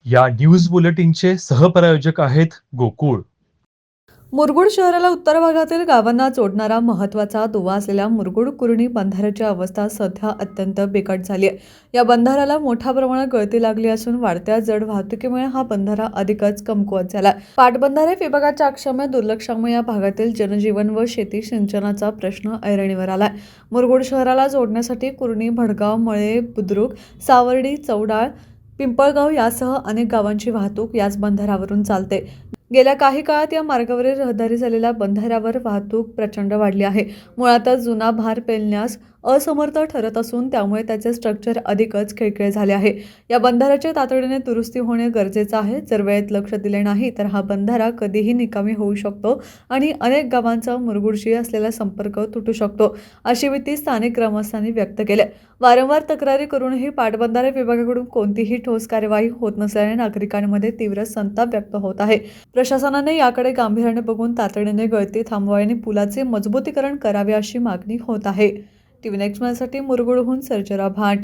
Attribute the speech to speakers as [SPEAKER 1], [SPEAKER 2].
[SPEAKER 1] या न्यूज बुलेटिनचे सहप्रायोजक आहेत गोकुळ.
[SPEAKER 2] मुरगुड शहराला उत्तर भागातील गावांना जोडणारा महत्त्वाचा दुवा असलेल्या मुरगुड-कुर्णी बंधाऱ्याची अवस्था सध्या अत्यंत बिकट झाली आहे. या बंधाऱ्याला मोठ्या प्रमाणात गळती लागली असून वाढत्या जड वाहतुकीमुळे हा बंधारा अधिकच कमकुवत झाला. पाटबंधारे विभागाच्या अक्षम्य दुर्लक्षामुळे या भागातील जनजीवन व शेती सिंचनाचा प्रश्न ऐरणीवर आलाय. मुरगुड शहराला जोडण्यासाठी कुर्णी, भडगाव, मळे, बुद्रुक, सावर्डी, चौडाळ, पिंपळगाव यासह अनेक गावांची वाहतूक याच बंधाऱ्यावरून चालते. गेल्या काही काळात या मार्गावरील रहदारी झालेल्या बंधाऱ्यावर वाहतूक प्रचंड वाढली आहे. मुळातच जुना भार पेलण्यास असमर्थ ठरत असून त्यामुळे त्याचे स्ट्रक्चर अधिकच खिळखिळे झाले आहे. या बंधाऱ्याची तातडीने दुरुस्ती होणे गरजेचे आहे. जर वेळेत लक्ष दिले नाही तर हा बंधारा कधीही निकामी होऊ शकतो आणि अनेक गावांचा मुरगुडशी असलेला संपर्क तुटू शकतो, अशी भीती स्थानिक ग्रामस्थांनी व्यक्त केली. वारंवार तक्रारी करूनही पाटबंधारे विभागाकडून कोणतीही ठोस कार्यवाही होत नसल्याने नागरिकांमध्ये तीव्र संताप व्यक्त होत आहे. प्रशासनाने याकडे गांभीर्याने बघून तातडीने गळती थांबवावी आणि पुलाचे मजबूतीकरण करावे अशी मागणी होत आहे. टीव्ही नेक्स्ट साठी मुरगुडहून सर्जरा भाट.